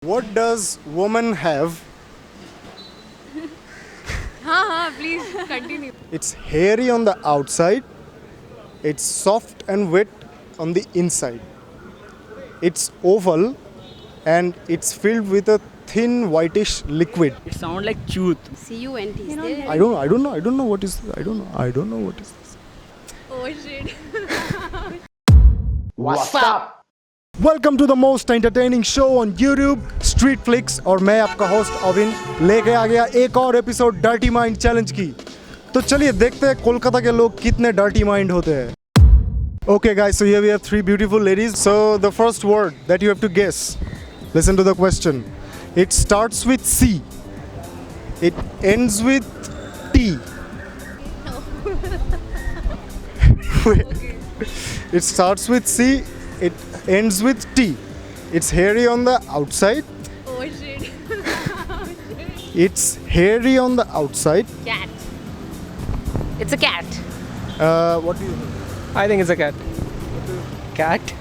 What does woman have? हाँ please continue. It's hairy on the outside. It's soft and wet on the inside. It's oval and it's filled with a thin whitish liquid. It sounds like truth. CUNT. Is there? I don't know what is this. I don't know what is this. Oh shit. What's up? Welcome to the most entertaining show on YouTube Street Flicks. और मैं आपका host Avin लेके आ गया एक और episode dirty mind challenge की। तो चलिए देखते हैं कोलकाता के लोग कितने डर्टी माइंड होते हैं। Okay guys, so here we have three beautiful ladies. So the first word that you have to guess. Listen to the question. It starts with C. It ends with T. Wait. It starts with C. It ends with T. It's hairy on the outside. Oh shit. It's hairy on the outside. Cat. It's a cat. What do you think? I think it's a cat. Cat?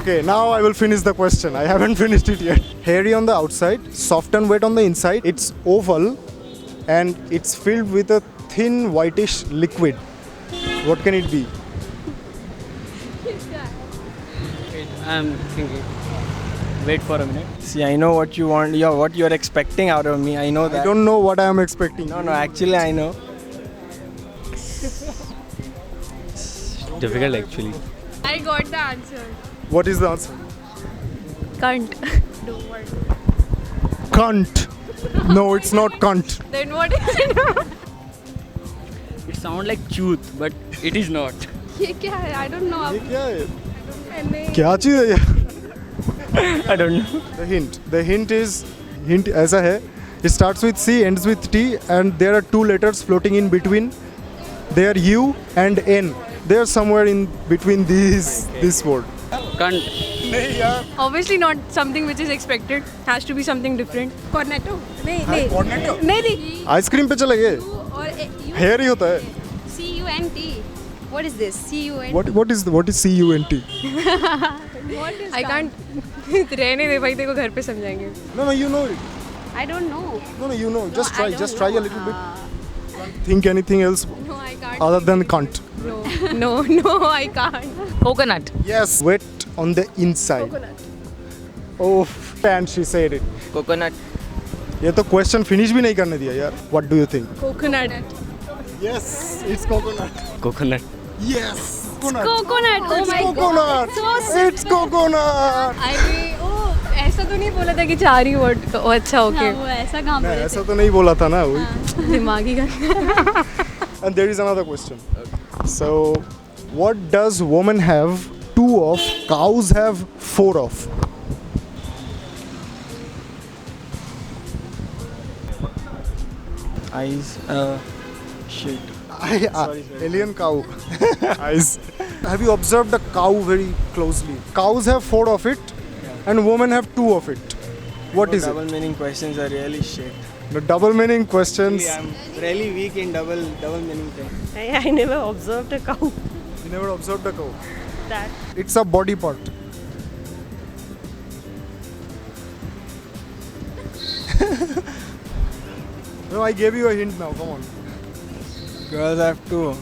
Okay, now I will finish the question. I haven't finished it yet. Hairy on the outside, soft and wet on the inside. It's oval and it's filled with a thin whitish liquid. What can it be? I'm thinking. Wait for a minute. See, I know what you want. What you're expecting out of me. I know that. I don't know what I am expecting. No, actually, I know. Difficult, actually. I got the answer. What is the answer? Cunt. No word. Cunt. No, it's not cunt. Then what is it? It sounds like truth, but it is not. ये क्या है? I don't know. ये क्या है? नहीं. क्या चीज़ है ये? I don't know. The hint is ऐसा है. It starts with C, ends with T, and there are two letters floating in between. They are U and N. They are somewhere in between this word. Cunt. नहीं यार. Obviously not something which is expected. Has to be something different. Cornetto. नहीं. Cornetto? नहीं. Ice cream पे चले गए. Or hair ही होता है. CUNT. What is this? CUNT. What is CUNT? What is I can't. रहने दे भाई, तेरे को घर पे समझाएंगे. No, you know it. I don't know. No, you know. Just No, I try. don't Just try a know. little bit. Think anything else No, I can't. other than cunt. No, I can't. Coconut. Yes. Wet on the inside. Coconut. Oh, and she said it. Coconut. ये तो question finish भी नहीं करने दिया यार. What do you think? Coconut. Yes, it's coconut. Coconut. Yes. Coconut. Coconut. Oh It's my coconut. God. It's coconut. अरे ऐसा तो नहीं बोला था कि चार ही वर्ड. अच्छा ओके. वो ऐसा काम नहीं, ऐसा तो नहीं बोला था ना वही. दिमागी का. And there is another question. So, what does woman have two of, cows have four of? Eyes. Shit. Sorry. Alien cow. Eyes. Have you observed a cow very closely? Cows have four of it, and women have two of it. What is Double it? meaning questions are really shit. The double meaning questions. I'm really weak in double meaning thing. I never observed a cow. You never observed a cow. That It's a body part. No, I gave you a hint now. Come on. Girls have two.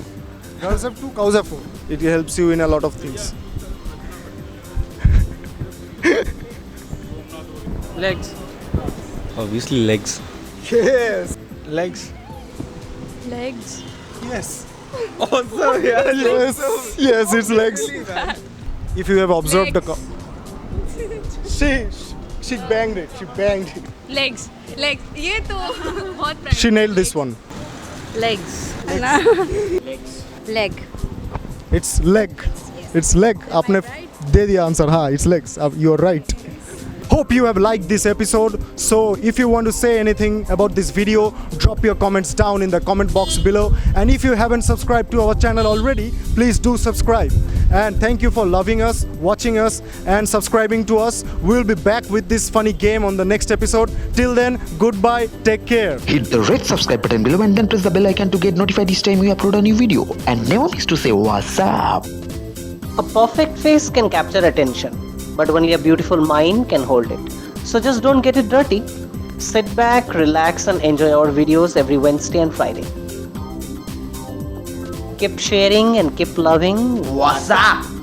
Girls have two, cows have four. It helps you in a lot of things. Legs. Obviously legs. Yes. Legs. Legs. Yes. Awesome, yeah. Yes. Yes, it's legs. If you have observed the cow. She banged it. She banged it. Legs. ये तो बहुत prime. She nailed this one. legs. Leg. It's leg. It's leg. आपने दे दिया answer. हाँ, it's legs. You are right. Hope you have liked this episode. So if you want to say anything about this video, drop your comments down in the comment box below. And if you haven't subscribed to our channel already, please do subscribe. And thank you for loving us, watching us, and subscribing to us. We'll be back with this funny game on the next episode. Till then, goodbye. Take care. Hit the red subscribe button below and then press the bell icon to get notified each time we upload a new video. And never miss to say what's up. a perfect face can capture attention, but only a beautiful mind can hold it. So just don't get it dirty. Sit back, relax, and enjoy our videos every Wednesday and Friday. Keep sharing and keep loving. What's up?